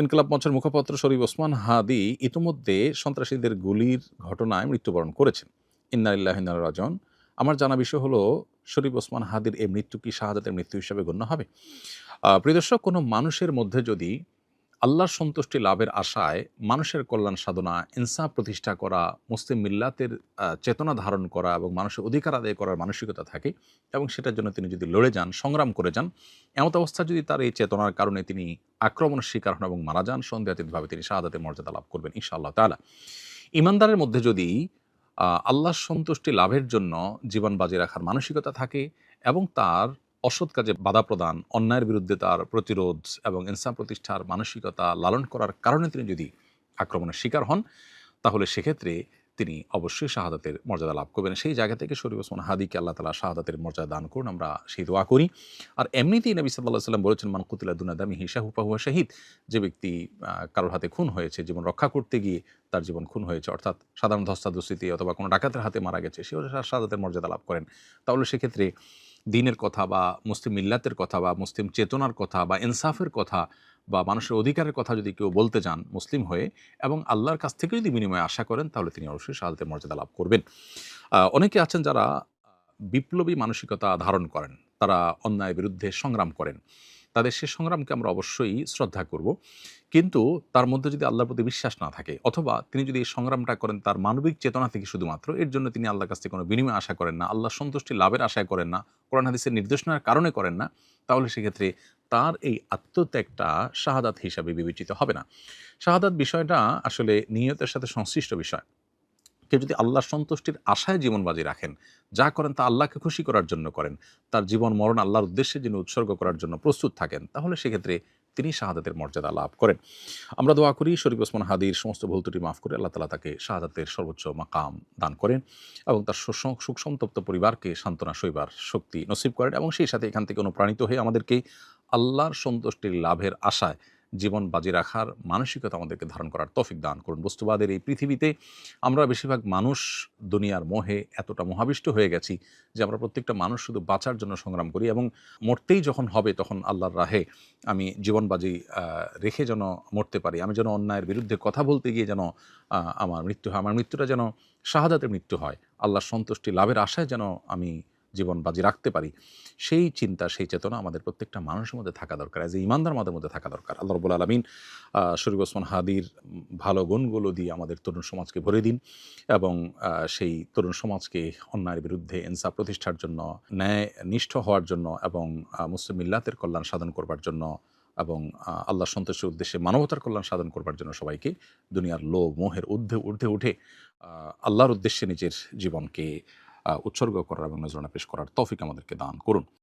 ইনকিলাব মঞ্চের মুখপাত্র শরীফ ওসমান হাদি ইতিমধ্যে সন্ত্রাসীদের গুলির ঘটনায় মৃত্যুবরণ করেছেন। ইন্না লিল্লাহি ওয়া ইন্না ইলাইহি রাজিউন। আমার জানা বিষয় হলো, শরীফ ওসমান হাদির এই মৃত্যু কি শাহাদাতের মৃত্যু হিসেবে গণ্য হবে? প্রিয় দর্শক, কোনো মানুষের মধ্যে যদি আল্লাহর সন্তুষ্টি লাভের আশায় মানুষের কল্যাণ সাধনা, ইনসাফ প্রতিষ্ঠা করা, মুসলিম মিল্লাতের চেতনা ধারণ করা এবং মানুষের অধিকার আদায় করার মানসিকতা থাকে এবং সেটার জন্য তিনি যদি লড়ে যান, সংগ্রাম করে যান, এমত অবস্থা যদি তার এই চেতনার কারণে তিনি আক্রমণের শিকার হন এবং মারা যান, সন্দেহাতীতভাবে তিনি শাহাদাতের মর্যাদা লাভ করবেন ইনশাআল্লাহ তাআলা। ঈমানদারের মধ্যে যদি আল্লাহর সন্তুষ্টি লাভের জন্য জীবন বাজি রাখার মানসিকতা থাকে এবং তার অসৎ কাজে বাধা প্রদান, অন্যায়ের বিরুদ্ধে তার প্রতিরোধ এবং ইনসাফ প্রতিষ্ঠার মানসিকতা লালন করার কারণে তিনি যদি আক্রমণের শিকার হন, তাহলে সেক্ষেত্রে তিনি অবশ্যই শাহাদাতের মর্যাদা লাভ করবেন। সেই জায়গা থেকে শরীফ ওসমান হাদিকে আল্লাহ তাআলা শাহাদাতের মর্যাদা দান করুন, আমরা সেই দোয়া করি। আর এমনিতেই নবী সাল্লাল্লাহু আলাইহি ওয়াসাল্লাম বলেছেন, মান কুতিলা দুনা দামিহি ফাহুয়া শাহীদ। যে ব্যক্তি কারোর হাতে খুন হয়েছে, জীবন রক্ষা করতে গিয়ে তার জীবন খুন হয়েছে, অর্থাৎ সাধারণ ধস্তাধস্তিতে অথবা কোনো ডাকাতের হাতে মারা গেছে, সেও শাহাদাতের মর্যাদা লাভ করেন। তাহলে সেক্ষেত্রে দ্বীনের কথা বা মুসলিম মিল্লাতের কথা বা মুসলিম চেতনার কথা বা ইনসাফের কথা বা মানুষের অধিকারের কথা যদি কেউ বলতে যান মুসলিম হয়ে এবং আল্লাহর কাছ থেকে যদি বিনিময়ে আশা করেন, তাহলে তিনি অবশ্যই শাহাদাতের মর্যাদা লাভ করবেন। অনেকে আছেন যারা বিপ্লবী মানসিকতা ধারণ করেন, তারা অন্যায়ের বিরুদ্ধে সংগ্রাম করেন। তাদের সে সংগ্রামকে আমরা অবশ্যই শ্রদ্ধা করব। কিন্তু তার মধ্যে যদি আল্লাহর প্রতি বিশ্বাস না থাকে অথবা তিনি যদি এই সংগ্রামটা করেন তার মানবিক চেতনা থেকে শুধুমাত্র, এর জন্য তিনি আল্লাহর কাছ থেকে কোনো বিনিময় আশা করেন না, আল্লাহর সন্তুষ্টি লাভের আশায় করেন না, কোরআন হাদিসের নির্দেশনার কারণে করেন না, তাহলে সেক্ষেত্রে তার এই আত্মত্যাগটা শাহাদাত হিসাবে বিবেচিত হবে না। শাহাদাত বিষয়টা আসলে নিয়তের সাথে সংশ্লিষ্ট বিষয়। কেউ যদি আল্লাহর সন্তুষ্টির আশায় জীবন বাজি রাখেন, যা করেন তা আল্লাহকে খুশি করার জন্য করেন, তার জীবন মরণ আল্লাহর উদ্দেশ্যে যিনি উৎসর্গ করার জন্য প্রস্তুত থাকেন, তাহলে সেক্ষেত্রে তিনি শাহাদাতের মর্যাদা লাভ করেন। আমরা দোয়া করি শরীফ ওসমান হাদির সমস্ত ভুল ত্রুটি মাফ করে আল্লাহ তাআলা তাকে শাহাদাতের সর্বোচ্চ মাকাম দান করেন এবং তার সুখ সন্তপ্ত পরিবারকে সান্ত্বনা সইবার শক্তি নসিব করেন এবং সেই সাথে এখান থেকে অনুপ্রাণিত হয়ে আমাদেরকে আল্লাহর সন্তুষ্টির লাভের আশায় জীবন বাজি রাখার মানসিকতা আমাদেরকে ধারণ করার তৌফিক দান করুন। বস্তুবাদের এই পৃথিবীতে আমরা বেশিরভাগ মানুষ দুনিয়ার মোহে এতটা মোহাবিষ্ট হয়ে গেছি যে আমরা প্রত্যেকটা মানুষ শুধু বাঁচার জন্য সংগ্রাম করি এবং মরতেই যখন হবে তখন আল্লাহর রাহে আমি জীবন বাজি রেখে যেন মরতে পারি, আমি যেন অন্যায়ের বিরুদ্ধে কথা বলতে গিয়ে যেন আমার মৃত্যু হয়, আমার মৃত্যুটা যেন শাহাদাতের মৃত্যু হয়, আল্লাহর সন্তুষ্টি লাভের আশায় যেন আমি জীবন বাজি রাখতে পারি, সেই চিন্তা, সেই চেতনা আমাদের প্রত্যেকটা মানুষের মধ্যে থাকা দরকার, এজ এ ঈমানদার মধ্যে থাকা দরকার। আল্লাহ রাব্বুল আলামিন শরীফ ওসমান হাদির ভালো গুণগুলো দিয়ে আমাদের তরুণ সমাজকে ভরে দিন এবং সেই তরুণ সমাজকে অন্যায়ের বিরুদ্ধে ইনসাফ প্রতিষ্ঠার জন্য, ন্যায় নিষ্ঠ হওয়ার জন্য এবং মুসলিম মিল্লাতের কল্যাণ সাধন করবার জন্য এবং আল্লাহর সন্তুষ্টির উদ্দেশ্যে মানবতার কল্যাণ সাধন করবার জন্য সবাইকে দুনিয়ার লোভ মোহের ঊর্ধ্বে উঠে আল্লাহর উদ্দেশ্যে নিজের জীবনকে উৎসর্গ করার এবং নজরানা পেশ করার তৌফিক আমাদেরকে দান করুন।